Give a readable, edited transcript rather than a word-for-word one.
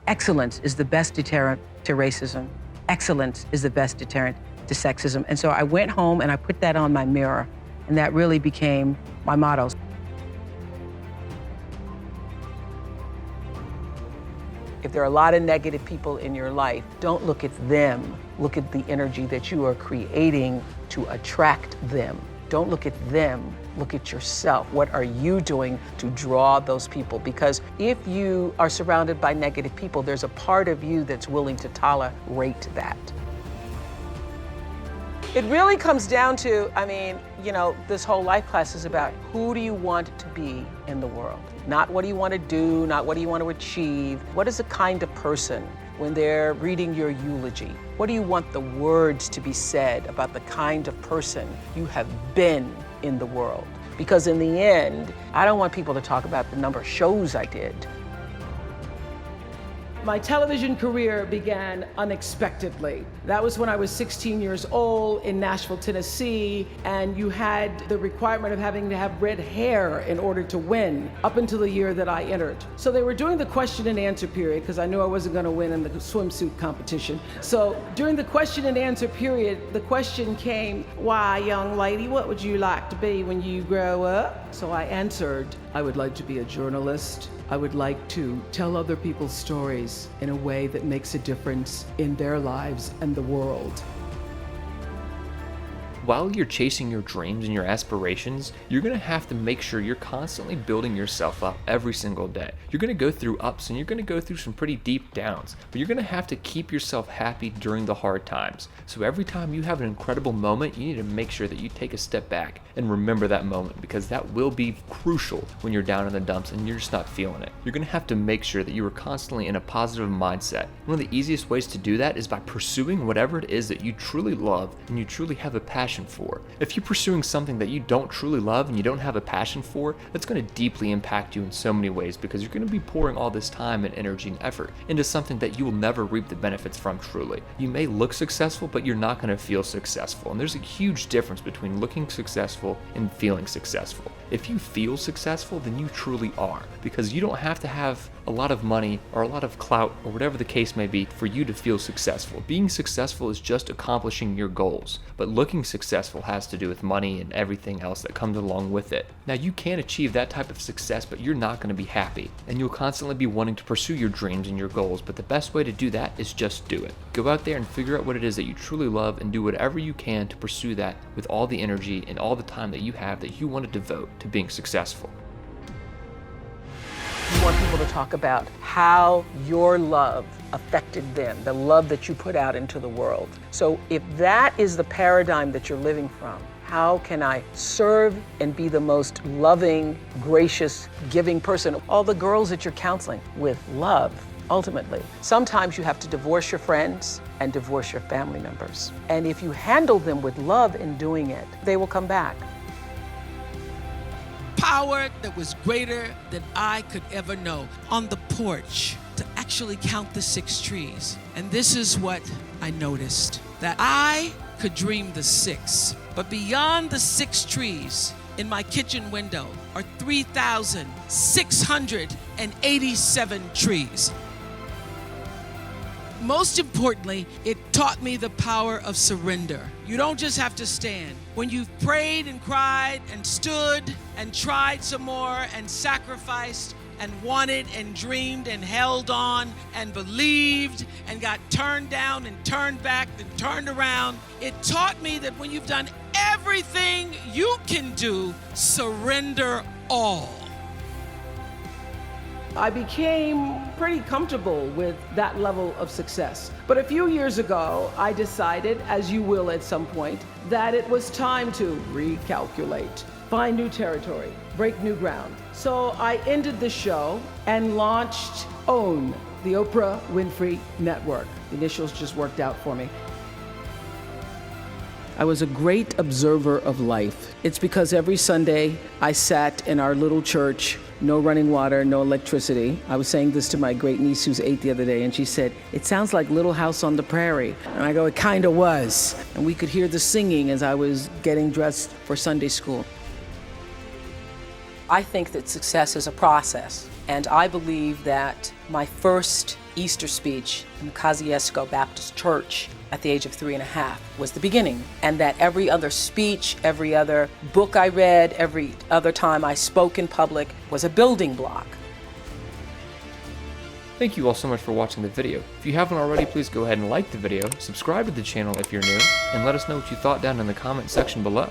Excellence is the best deterrent to racism. Excellence is the best deterrent to sexism. And so I went home and I put that on my mirror, and that really became my motto. If there are a lot of negative people in your life, don't look at them. Look at the energy that you are creating to attract them. Don't look at them, look at yourself. What are you doing to draw those people? Because if you are surrounded by negative people, there's a part of you that's willing to tolerate that. It really comes down to, this whole life class is about who do you want to be in the world? Not what do you want to do, not what do you want to achieve. What is the kind of person when they're reading your eulogy? What do you want the words to be said about the kind of person you have been in the world? Because in the end, I don't want people to talk about the number of shows I did. My television career began unexpectedly. That was when I was 16 years old in Nashville, Tennessee, and you had the requirement of having to have red hair in order to win up until the year that I entered. So they were doing the question and answer period because I knew I wasn't going to win in the swimsuit competition. So during the question and answer period, the question came, "Why, young lady, what would you like to be when you grow up?" So I answered, "I would like to be a journalist. I would like to tell other people's stories in a way that makes a difference in their lives and the world." While you're chasing your dreams and your aspirations, you're going to have to make sure you're constantly building yourself up every single day. You're going to go through ups and you're going to go through some pretty deep downs, but you're going to have to keep yourself happy during the hard times. So every time you have an incredible moment, you need to make sure that you take a step back and remember that moment, because that will be crucial when you're down in the dumps and you're just not feeling it. You're going to have to make sure that you are constantly in a positive mindset. One of the easiest ways to do that is by pursuing whatever it is that you truly love and you truly have a passion for. If you're pursuing something that you don't truly love and you don't have a passion for, that's going to deeply impact you in so many ways, because you're going to be pouring all this time and energy and effort into something that you will never reap the benefits from truly. You may look successful, but you're not going to feel successful. And there's a huge difference between looking successful and feeling successful. If you feel successful, then you truly are, because you don't have to have a lot of money or a lot of clout or whatever the case may be for you to feel successful. Being successful is just accomplishing your goals, but looking successful has to do with money and everything else that comes along with it. Now, you can achieve that type of success, but you're not going to be happy, and you'll constantly be wanting to pursue your dreams and your goals, but the best way to do that is just do it. Go out there and figure out what it is that you truly love and do whatever you can to pursue that with all the energy and all the time that you have that you want to devote to being successful. You want people to talk about how your love affected them, the love that you put out into the world. So if that is the paradigm that you're living from, how can I serve and be the most loving, gracious, giving person? All the girls that you're counseling with love, ultimately. Sometimes you have to divorce your friends and divorce your family members. And if you handle them with love in doing it, they will come back. Power that was greater than I could ever know. On the porch, to actually count the 6 trees. And this is what I noticed, that I could dream the 6, but beyond the 6 trees in my kitchen window are 3,687 trees. Most importantly, it taught me the power of surrender. You don't just have to stand. When you've prayed and cried and stood and tried some more and sacrificed and wanted and dreamed and held on and believed and got turned down and turned back and turned around, it taught me that when you've done everything you can do, surrender all. I became pretty comfortable with that level of success. But a few years ago, I decided, as you will at some point, that it was time to recalculate, find new territory, break new ground. So I ended the show and launched OWN, the Oprah Winfrey Network. The initials just worked out for me. I was a great observer of life. It's because every Sunday I sat in our little church, no running water, no electricity. I was saying this to my great niece who's 8 the other day, and she said, "It sounds like Little House on the Prairie." And I go, "It kind of was." And we could hear the singing as I was getting dressed for Sunday school. I think that success is a process, and I believe that my first Easter speech in the Kosciuszko Baptist Church at the age of 3.5 was the beginning, and that every other speech, every other book I read, every other time I spoke in public was a building block. Thank you all so much for watching the video. If you haven't already, please go ahead and like the video, subscribe to the channel if you're new, and let us know what you thought down in the comment section below.